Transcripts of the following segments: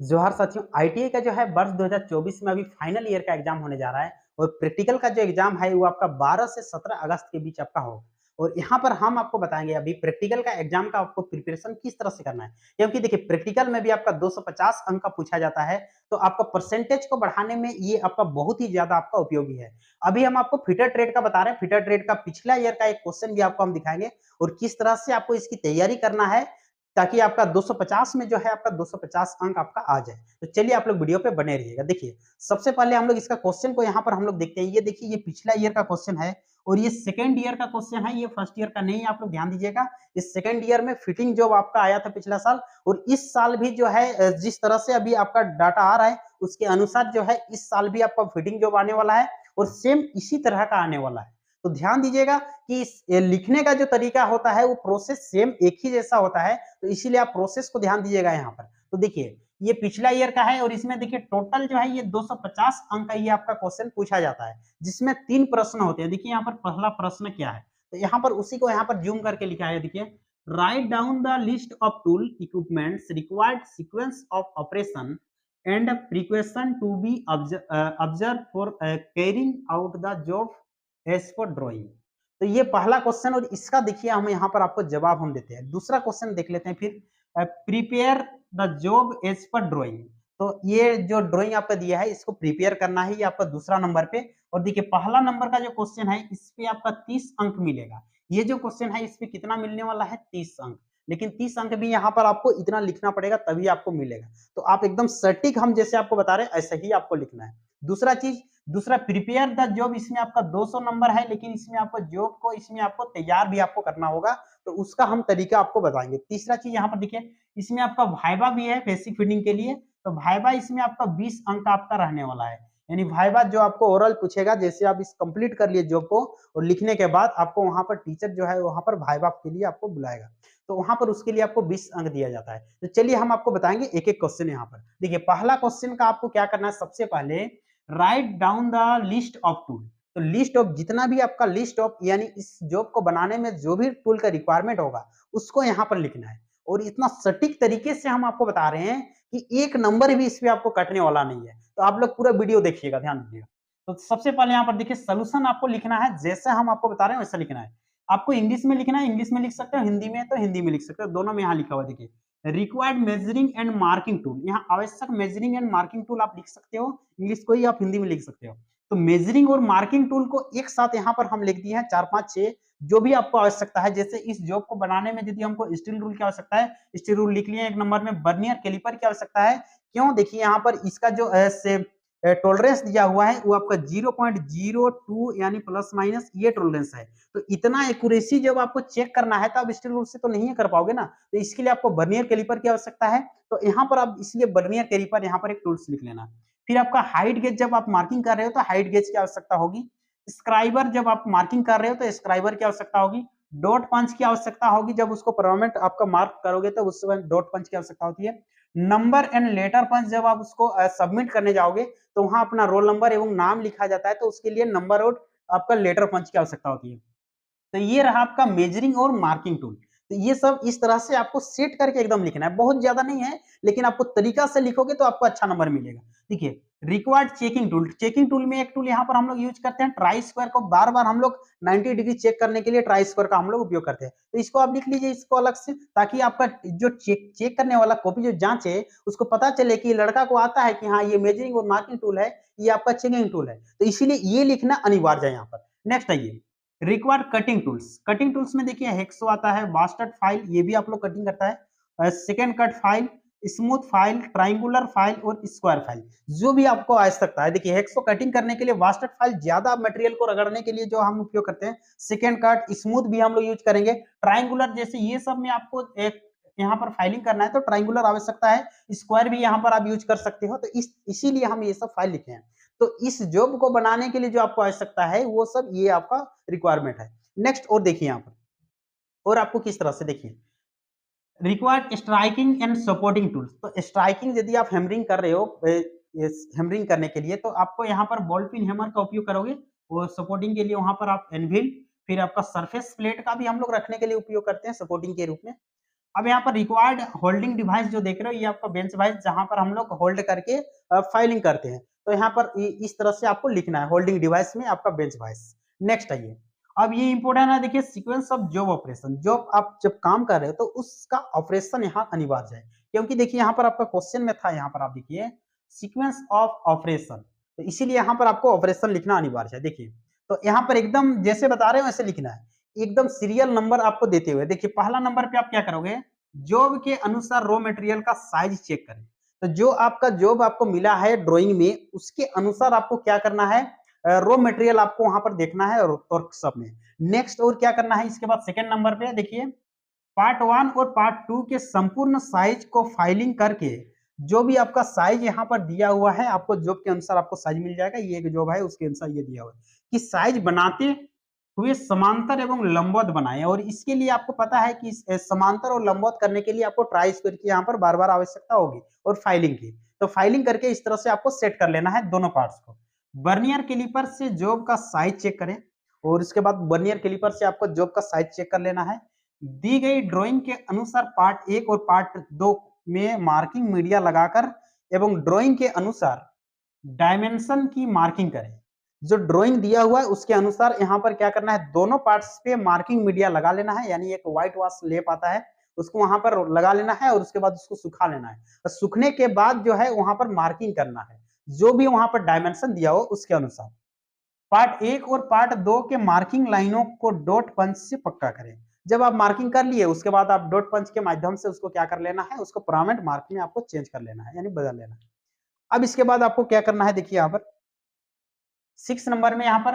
जोहार साथियों, आईटीआई का जो है वर्ष 2024 में अभी फाइनल ईयर का एग्जाम होने जा रहा है और प्रैक्टिकल का जो एग्जाम है वो आपका 12 से 17 अगस्त के बीच आपका हो। और यहाँ पर हम आपको बताएंगे अभी प्रैक्टिकल का एग्जाम का आपको प्रिपरेशन किस तरह से करना है, क्योंकि देखिए प्रैक्टिकल में भी आपका 250 अंक का पूछा जाता है। तो आपका परसेंटेज को बढ़ाने में ये आपका बहुत ही ज्यादा आपका उपयोगी है। अभी हम आपको फिटर ट्रेड का बता रहे हैं, फिटर ट्रेड का पिछला ईयर का एक क्वेश्चन भी आपको हम दिखाएंगे और किस तरह से आपको इसकी तैयारी करना है ताकि आपका 250 में जो है आपका 250 अंक आपका आ जाए। तो चलिए आप लोग वीडियो पे बने रहिएगा। देखिए, सबसे पहले हम लोग इसका क्वेश्चन को यहाँ पर हम लोग देखते हैं। ये देखिए, ये पिछला ईयर का क्वेश्चन है और ये सेकंड ईयर का क्वेश्चन है, ये फर्स्ट ईयर का नहीं है। आप लोग ध्यान दीजिएगा, इस सेकंड ईयर में फिटिंग जॉब आपका आया था पिछला साल और इस साल भी जो है जिस तरह से अभी आपका डाटा आ रहा है उसके अनुसार जो है इस साल भी आपका फिटिंग जॉब आने वाला है और सेम इसी तरह का आने वाला है। तो ध्यान दीजिएगा कि लिखने का जो तरीका होता है वो प्रोसेस सेम एक ही जैसा होता है, तो इसीलिए आप प्रोसेस को ध्यान दीजिएगा यहाँ पर। तो देखिए, ये पिछला ईयर का है और इसमें देखिए टोटल जो है ये 250 अंक का ये आपका क्वेश्चन पूछा जाता है, जिसमें 3 प्रश्न होते हैं। देखिए यहाँ पर पहला प्रश्न क्या है, तो यहाँ पर उसी को यहाँ पर जूम करके लिखा है। देखिए, write down the list of tool equipments required sequence of operation and precaution to be observe for carrying out the job as per drawing. तो ये पहला क्वेश्चन और इसका देखिए हम यहाँ पर आपको जवाब हम देते हैं। दूसरा क्वेश्चन देख लेते हैं फिर, prepare the job as per drawing. तो ये जो ड्राइंग आपका दिया है इसको प्रिपेयर करना है, ये आपका दूसरा नंबर पे। और देखिए पहला नंबर का जो क्वेश्चन है इस पे आपका 30 अंक मिलेगा। ये जो क्वेश्चन है इस पे कितना मिलने वाला है, 30 अंक। लेकिन 30 अंक भी यहाँ पर आपको इतना लिखना पड़ेगा तभी आपको मिलेगा। तो आप एकदम सटीक हम जैसे आपको बता रहे हैं ऐसा ही आपको लिखना है। दूसरा चीज, दूसरा प्रिपेयर द जॉब, इसमें आपका 200 नंबर है, लेकिन इसमें आपको जॉब को इसमें आपको तैयार भी आपको करना होगा, तो उसका हम तरीका आपको बताएंगे। तीसरा चीज यहाँ पर देखिए, इसमें आपका वाइवा भी है बेसिक फीडिंग के लिए। तो वाइवा इसमें आपका 20 अंक आपका रहने वाला है। यानी वाइवा जो आपको ओरल पूछेगा, जैसे आप इस कंप्लीट कर लिए जॉब को और लिखने के बाद आपको वहां पर टीचर जो है वहां पर वाइवा के लिए आपको बुलाएगा, तो वहां पर उसके लिए आपको 20 अंक दिया जाता है। तो चलिए हम आपको बताएंगे एक एक क्वेश्चन यहाँ पर। देखिए पहला क्वेश्चन का आपको क्या करना है, सबसे पहले right down the list of tool. तो लिस्ट ऑफ जितना भी आपका लिस्ट ऑफ यानी इस जॉब को बनाने में जो भी टूल का रिक्वायरमेंट होगा उसको यहाँ पर लिखना है। और इतना सटीक तरीके से हम आपको बता रहे हैं कि एक नंबर भी इस पे आपको कटने वाला नहीं है। तो आप लोग पूरा वीडियो देखिएगा, ध्यान दीजिएगा। तो सबसे पहले यहाँ पर देखिए सोल्यूशन आपको लिखना है, जैसे हम आपको बता रहे हैं वैसा लिखना है। आपको इंग्लिश में लिखना है, इंग्लिश में लिख सकते हो, हिंदी में तो हिंदी में लिख सकते हो, दोनों में यहाँ लिखा हुआ देखिए। Required measuring and marking tool, यहाँ आवश्यक मेजरिंग एंड मार्किंग टूल आप लिख सकते हो, इंग्लिश को ही आप हिंदी में लिख सकते हो। तो मेजरिंग और मार्किंग टूल को एक साथ यहाँ पर हम लिख दिए हैं 4 5 6 जो भी आपको आवश्यकता है। जैसे इस जॉब को बनाने में यदि हमको स्टील रूल की आवश्यकता है, स्टील रूल लिख लिए एक नंबर में। बर्नियर कैलिपर की आवश्यकता है, क्यों, देखिए यहाँ पर इसका जो टॉलरेंस दिया हुआ है वो आपका 0.02 यानी प्लस माइनस ये टॉलरेंस है। तो इतना एक्यूरेसी जब आपको चेक करना है तो आप स्टील रूल से तो नहीं कर पाओगे ना, तो इसके लिए आपको बर्नियर कैलिपर की आवश्यकता है। तो यहाँ पर आप इसलिए बर्नियर कैलिपर यहाँ पर एक टूल्स लिख लेना। फिर आपका हाइट गेज, जब आप मार्किंग कर रहे हो तो हाइट गेज की आवश्यकता होगी। स्क्राइबर, जब आप मार्किंग कर रहे हो तो स्क्राइबर की आवश्यकता होगी। डॉट पंच की आवश्यकता होगी, जब उसको परमानेंट आपका मार्क करोगे तो उस समय डॉट पंच की आवश्यकता होती है। नंबर एंड लेटर पंच, जब आप उसको सबमिट करने जाओगे तो वहां अपना रोल नंबर एवं नाम लिखा जाता है, तो उसके लिए नंबर और आपका लेटर पंच की आवश्यकता होती है। तो ये रहा आपका मेजरिंग और मार्किंग टूल। तो ये सब इस तरह से आपको सेट करके एकदम लिखना है, बहुत ज्यादा नहीं है, लेकिन आपको तरीका से लिखोगे तो आपको अच्छा नंबर मिलेगा। देखिए required checking tool, checking tool में एक टूल यहाँ पर हम लोग यूज करते हैं ट्राई स्क्वायर को। बार बार हम लोग 90 डिग्री चेक करने के लिए ट्राई स्क्वायर का हम लोग उपयोग करते हैं। तो इसको आप लिख लीजिए इसको अलग से, ताकि आपका जो चेक करने वाला कॉपी जो जांच है उसको पता चले कि लड़का को आता है कि हाँ ये मेजरिंग और मार्किंग टूल है, ये आपका चेकिंग टूल है। तो इसीलिए ये लिखना अनिवार्य है यहाँ पर। नेक्स्ट आइए, required cutting tools. Cutting tools में देखिए हेक्सो आता है, बास्टर्ड फाइल, ये भी आप लोग कटिंग करता है, second cut file, smooth file, triangular file और स्क्वायर फाइल, जो भी आपको आवश्यकता है। देखिए हेक्सो कटिंग करने के लिए बास्टर्ड फाइल ज्यादा मटेरियल को रगड़ने के लिए जो हम उपयोग करते हैं, सेकेंड कट स्मूथ भी हम लोग यूज करेंगे, ट्राइंगुलर जैसे ये सब में आपको एक यहाँ पर फाइलिंग करना है तो ट्राइंगुलर आवश्यकता है, स्क्वायर भी यहाँ पर आप यूज कर सकते हो। तो इसीलिए हम ये सब फाइल लिखे हैं। तो इस जॉब को बनाने के लिए जो आपको आवश्यकता है वो सब ये आपका रिक्वायरमेंट है। नेक्स्ट और देखिए यहाँ पर, और आपको किस तरह से देखिए, required striking and supporting tools. तो स्ट्राइकिंग यदि आप हैमरिंग कर रहे हो, हैमरिंग करने के लिए तो आपको यहाँ पर बॉल पिन हैमर का उपयोग करोगे, और सपोर्टिंग के लिए वहां पर आप एनविल, फिर आपका सरफेस प्लेट का भी हम लोग रखने के लिए उपयोग करते हैं सपोर्टिंग के रूप में। अब यहाँ पर रिक्वायर्ड होल्डिंग डिवाइस जो देख रहे हो ये आपका बेंच डिवाइस जहाँ पर हम लोग होल्ड करके फाइलिंग करते हैं। तो यहाँ पर इस तरह से आपको लिखना है होल्डिंग डिवाइस में आपका बेंच डिवाइस। नेक्स्ट आइए, अब ये इंपॉर्टेंट है, देखिए sequence of job operation, job आप जब काम कर रहे हो तो उसका ऑपरेशन यहाँ अनिवार्य है, क्योंकि देखिए यहाँ पर आपका क्वेश्चन में था, यहाँ पर आप देखिए सीक्वेंस ऑफ ऑपरेशन, तो इसीलिए यहाँ पर आपको ऑपरेशन लिखना अनिवार्य है। देखिए तो यहाँ पर एकदम जैसे बता रहे हो वैसे लिखना है, एकदम सीरियल नंबर आपको देते हुए। देखिए पहला नंबर पे आप क्या करोगे, जॉब के अनुसार रॉ मटेरियल का साइज चेक करें। तो जो आपका जॉब आपको मिला है ड्राइंग में उसके अनुसार आपको क्या करना है, रॉ मटेरियल आपको वहां पर देखना है और सब में। नेक्स्ट और क्या करना है, इसके बाद सेकंड नंबर पे देखिए पार्ट 1 और पार्ट 2 के संपूर्ण साइज को फाइलिंग करके जो भी आपका साइज यहाँ पर दिया हुआ है, आपको जॉब के अनुसार आपको साइज मिल जाएगा, ये एक जॉब है उसके अनुसार ये दिया हुआ है कि साइज बनाते हुए समांतर एवं लंबवत बनाएं। और इसके लिए आपको पता है कि समांतर और लंबवत करने के लिए आपको ट्राई स्क्वायर की यहाँ पर बार बार आवश्यकता होगी और फाइलिंग की। तो फाइलिंग करके इस तरह से आपको सेट कर लेना है दोनों पार्ट्स को। वर्नियर कैलिपर से जॉब का साइज चेक करें, और इसके बाद वर्नियर कैलिपर से आपको जॉब का साइज चेक कर लेना है। दी गई ड्राइंग के अनुसार पार्ट 1 और पार्ट 2 में मार्किंग मीडिया लगाकर एवं ड्राइंग के अनुसार डायमेंशन की मार्किंग करें। जो ड्राइंग दिया हुआ है उसके अनुसार यहाँ पर क्या करना है, दोनों पार्ट्स पे मार्किंग मीडिया लगा लेना है, यानी एक व्हाइट वॉश लेप आता है उसको वहां पर लगा लेना है और उसके बाद उसको सुखा लेना है। और सूखने के बाद जो है वहां पर मार्किंग करना है जो भी वहां पर डायमेंशन दिया हो उसके अनुसार। पार्ट 1 और पार्ट 2 के मार्किंग लाइनों को डॉट पंच से पक्का करें। जब आप मार्किंग कर लिए उसके बाद आप डॉट पंच के माध्यम से उसको क्या कर लेना है, उसको परमानेंट मार्क में आपको चेंज कर लेना है, यानी बदल लेना है। अब इसके बाद आपको क्या करना है, देखिए यहाँ पर 6 नंबर में यहाँ पर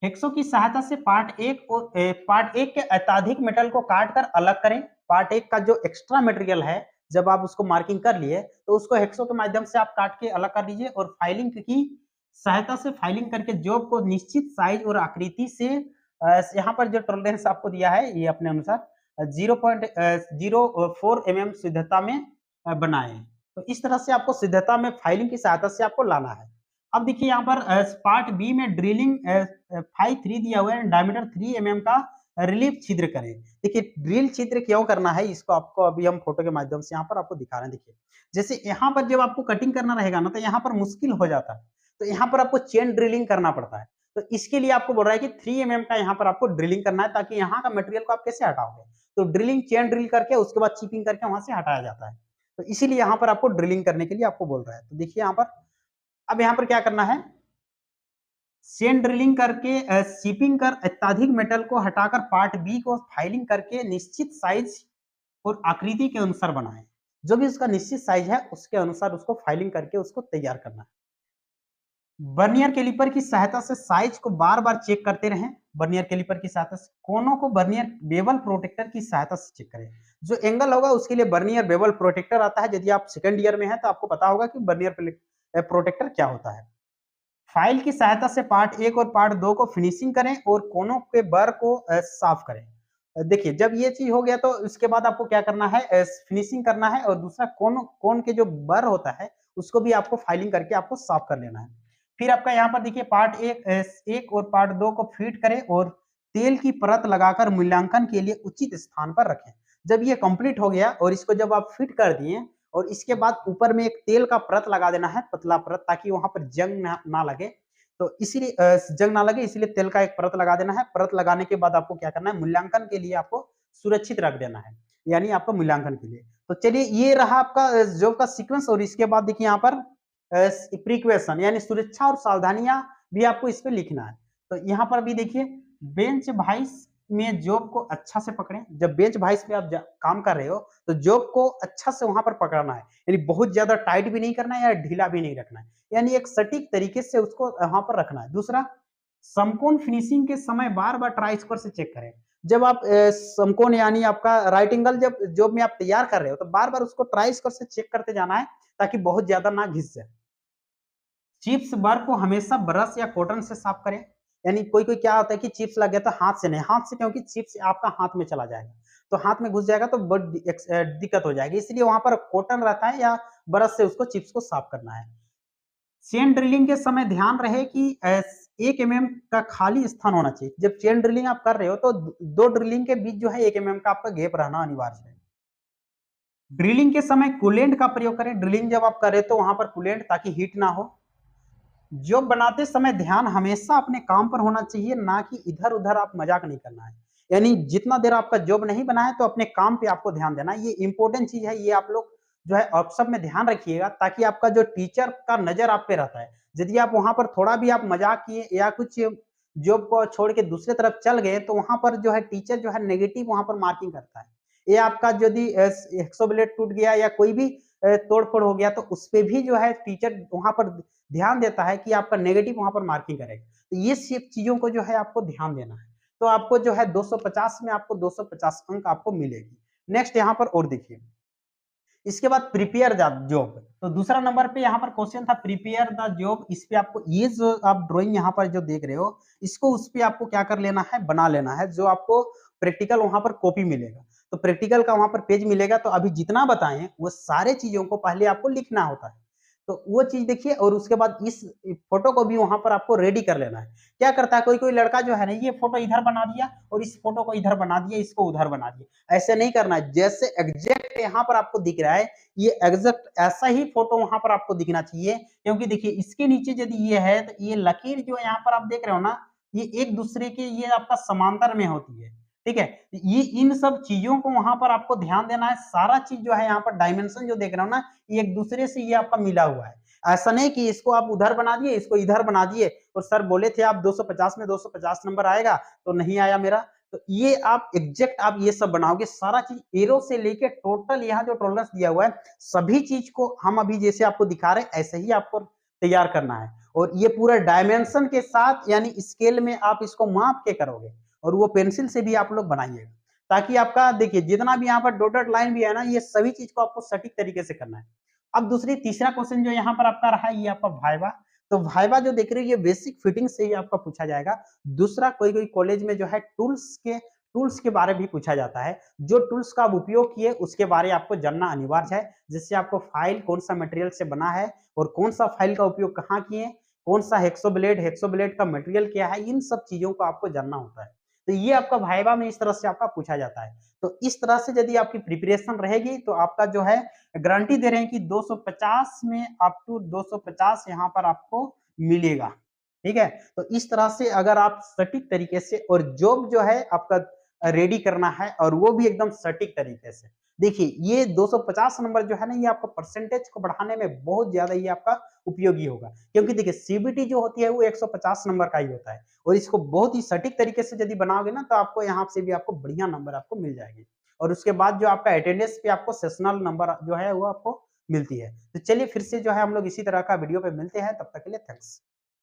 हेक्सो की सहायता से पार्ट 1 के अत्यधिक मेटल को काट कर अलग करें। पार्ट 1 का जो एक्स्ट्रा मटेरियल है जब आप उसको मार्किंग कर लिए तो उसको हेक्सो के माध्यम से आप काट के अलग कर लीजिए, और फाइलिंग की सहायता से फाइलिंग करके जॉब को निश्चित साइज और आकृति से यहाँ पर जो टॉलरेंस आपको दिया है ये अपने अनुसार 0.04 mm शुद्धता में बनाए। तो इस तरह से आपको शुद्धता में फाइलिंग की सहायता से आपको लाना है। अब देखिए यहाँ पर पार्ट बी में ड्रिलिंग 5.3 दिया हुआ है, डायमीटर 3 mm का रिलीफ छिद्र करें। देखिए ड्रिल छिद्र क्यों करना है इसको आपको अभी हम फोटो के माध्यम से यहाँ पर आपको दिखा रहे हैं। देखिए जैसे यहाँ पर जब आपको कटिंग करना रहेगा ना तो यहाँ पर मुश्किल हो जाता है, तो यहाँ पर आपको चेन ड्रिलिंग करना पड़ता है। तो इसके लिए आपको बोल रहा है कि 3 mm का यहाँ पर आपको ड्रिलिंग करना है, ताकि यहाँ का मटेरियल को आप कैसे हटाओगे, तो ड्रिलिंग चेन ड्रिल करके उसके बाद चिपिंग करके वहां से हटाया जाता है। तो इसीलिए यहाँ पर आपको ड्रिलिंग करने के लिए आपको बोल रहा है। तो देखिए यहाँ पर अब यहाँ पर क्या करना है, चेन ड्रिलिंग करके शिपिंग कर अत्यधिक मेटल को हटाकर पार्ट बी को फाइलिंग करके निश्चित साइज और आकृति के अनुसार बनाएं। जो भी उसका निश्चित साइज है उसके अनुसार उसको फाइलिंग करके उसको तैयार करना है। वर्नियर कैलिपर की सहायता से साइज को बार बार चेक करते रहें। वर्नियर कैलिपर की सहायता से कोनों को वर्नियर बेवल प्रोटेक्टर की सहायता से चेक करें। जो एंगल होगा उसके लिए वर्नियर बेवल प्रोटेक्टर आता है। यदि आप सेकंड ईयर में हैं तो आपको पता होगा कि वर्नियर प्रोटेक्टर क्या होता है। फाइल की सहायता से पार्ट 1 और पार्ट 2 को फिनिशिंग करें और कोनों के बर को साफ करें। देखिए जब ये चीज हो गया तो इसके बाद आपको क्या करना है, फिनिशिंग करना है, और दूसरा कोन के जो बर होता है उसको भी आपको फाइलिंग करके आपको साफ कर लेना है। फिर आपका यहाँ पर देखिए पार्ट 1 और पार्ट 2 को फिट करें और तेल की परत लगाकर मूल्यांकन के लिए उचित स्थान पर रखें। जब ये कंप्लीट हो गया और इसको जब आप फिट कर दिए और इसके बाद ऊपर में एक तेल का परत लगा देना है, पतला परत, ताकि वहां पर जंग ना लगे। तो इसीलिए जंग ना लगे इसलिए तेल का एक परत लगा देना है। परत लगाने के बाद आपको क्या करना है, मूल्यांकन के लिए आपको सुरक्षित रख देना है, यानी आपका मूल्यांकन के लिए। तो चलिए ये रहा आपका जॉब का सीक्वेंस। और इसके बाद देखिए यहाँ पर प्रिकॉशन यानी सुरक्षा और सावधानियां भी आपको इस पे लिखना है। तो यहाँ पर भी देखिए बेंच वाइस में जॉब को अच्छा से पकड़ें। जब बेंच वाइस पे आप काम कर रहे हो तो जॉब को अच्छा से वहां पर पकड़ना है, यानी बहुत ज्यादा टाइट भी नहीं करना है या ढीला भी नहीं रखना है, यानी एक सटीक तरीके से उसको वहां पर रखना है। दूसरा, समकोण फिनिशिंग के समय बार बार ट्राई स्क्वायर से चेक करें। जब आप समकोण यानी आपका राइट एंगल जब जॉब में आप तैयार कर रहे हो तो बार बार उसको ट्राई स्क्वायर से चेक करते जाना है, ताकि बहुत ज्यादा ना घिस जाए। चिप्स बर को हमेशा ब्रश या कॉटन से साफ करें। यानी कोई कोई क्या होता है कि चिप्स लग गया तो हाथ से नहीं, हाथ से क्योंकि चिप्स आपका हाथ में चला जाएगा, तो हाथ में घुस जाएगा तो बड़ी दिक्कत हो जाएगी, इसलिए वहां पर कॉटन रहता है या ब्रश से उसको चिप्स को साफ करना है। चेन ड्रिलिंग के समय ध्यान रहे कि 1 mm का खाली स्थान होना चाहिए। जब चेन ड्रिलिंग आप कर रहे हो तो दो ड्रिलिंग के बीच जो है 1 mm का आपका गैप रहना अनिवार्य है। ड्रिलिंग के समय कूलेंट का प्रयोग करें। ड्रिलिंग जब आप करें तो वहां पर कूलेंट ताकि हीट ना हो। जॉब बनाते समय ध्यान हमेशा अपने काम पर होना चाहिए, ना कि इधर-उधर आप मजाक नहीं करना है। यानी जितना देर आपका जॉब नहीं बना है तो अपने काम पे आपको ध्यान देना है। ये इम्पोर्टेंट चीज़ है, ये आप लोग जो है वर्कशॉप में ध्यान रखिएगा ताकि आपका जो टीचर का नज़र आप पे रहता है। यदि आप वहाँ पर थोड़ा भी आप मजाक किए या कुछ जॉब को छोड़ के दूसरे तरफ चल गए तो वहाँ पर जो है टीचर जो है नेगेटिव वहाँ पर मार्किंग करता है। ये आपका यदि एक्सो ब्लेड टूट गया या कोई भी तोड़-फोड़ हो गया तो उसपे भी जो है टीचर वहाँ पर ध्यान देता है कि आपका नेगेटिव वहाँ पर मार्किंग करेगा। तो ये सब चीज़ों को जो है आपको ध्यान देना है। तो आपको जो है 250 में आपको 250 अंक आपको मिलेगी। नेक्स्ट यहाँ पर और देखिए, इसके बाद प्रिपेयर द जॉब। तो दूसरा नंबर पे यहाँ पर क्वेश्चन था प्रिपेयर द जॉब। इस पे आपको ये जो आप ड्राइंग यहाँ पर जो देख रहे हो, इसको उस पे आपको क्या कर लेना है, बना लेना है, जो आपको प्रैक्टिकल वहाँ पर कॉपी मिलेगा। तो प्रैक्टिकल का वहाँ पर पेज मिलेगा, तो अभी जितना बताएँ, वो सारे चीज़ों को पहले आपको लिखना होता है। तो वो चीज़ देखिए और उसके बाद इस फ़ोटो को भी वहाँ पर आपको रेडी कर लेना है। क्या करता है कोई-कोई लड़का जो है ना, ये फ़ोटो इधर बना दिया और इस फ़ोटो को इधर बना दिया, इसको उधर बना दिया। ऐसे नहीं करना है। जैसे एग्ज़ैक्ट यहाँ पर आपको दिख रहा है, ये एग्ज़ैक्ट ऐसा ही फ़ोटो वहाँ पर आपको दिखना चाहिए, क्योंकि देखिए इसके नीचे यदि ये है, तो ये लकीर जो यहाँ पर आप देख रहे हो ना, ये एक-दूसरे के ये आपका समांतर में होती है, ठीक है? ये इन सब चीज़ों को वहाँ पर आपको ध्यान देना है, सारा चीज़ जो है यहाँ पर डायमेंशन जो देख रहे हो ना, ये एक-दूसरे से ये आपका मिला हुआ है। ऐसा नहीं कि इसको आप उधर बना दिए, इसको इधर बना दिए और सर बोले थे आप 250 में 250 नंबर आएगा, तो नहीं आया मेरा। तो ये आप एग्ज़ैक्ट आप ये सब बनाओगे, सारा चीज़ एरो से लेके टोटल यहाँ जो टॉलरेंस दिया हुआ है, सभी चीज़ को हम अभी जैसे आपको दिखा रहे हैं, ऐसे ही आपको तैयार करना है। और ये पूरा डायमेंशन के साथ यानी स्केल में आप इसको माप के करोगे और वो पेंसिल से भी आप लोग बनाइएगा। ताकि आपका देखिए जितना भी यहाँ पर डॉटेड लाइन भी है ना, ये सभी चीज़ को आपको सटीक तरीके से करना है। अब दूसरी तीसरा क्वेश्चन जो यहाँ पर आपका रहा है, ये आपका वाइवा। तो वाइवा जो देख रहे हो ये बेसिक फिटिंग से ही आपका पूछा जाएगा। दूसरा कोई-कोई कॉलेज में जो है टूल्स के बारे भी पूछा जाता है। जो टूल्स का आप उपयोग किए उसके बारे आपको जानना अनिवार्य है। जिससे आपको फाइल कौन-सा मटेरियल से बना है और कौन-सा फाइल का उपयोग कहाँ किए, कौन-सा हेक्सो ब्लेड का मटेरियल क्या है, इन सब चीज़ों को आपको जानना होता है। तो ये आपका वाइवा में इस तरह से आपका पूछा जाता है। तो इस तरह से यदि आपकी प्रिपरेशन रहेगी तो आपका जो है गारंटी दे रहे हैं कि 250 में अप टू 250 यहाँ पर आपको मिलेगा, ठीक है? तो इस तरह से अगर आप सटीक तरीके से और जॉब जो है आपका रेडी करना है और वो भी एकदम सटीक तरीके से। देखिए, ये 250 नंबर जो है ना, ये आपका परसेंटेज को बढ़ाने में बहुत ज़्यादा ये आपका उपयोगी होगा। क्योंकि देखिए सीबीटी जो होती है वो 150 नंबर का ही होता है और इसको बहुत ही सटीक तरीके से यदि बनाओगे ना, तो आपको यहाँ से भी आपको बढ़िया नंबर आपको मिल जाएँगे। और उसके बाद जो आपका अटेंडेंस पे आपको सेशनल नंबर जो है वो आपको मिलती है। तो चलिए फिर से जो है हम लोग इसी तरह का वीडियो पे मिलते हैं, तब तक के लिए थैंक्स।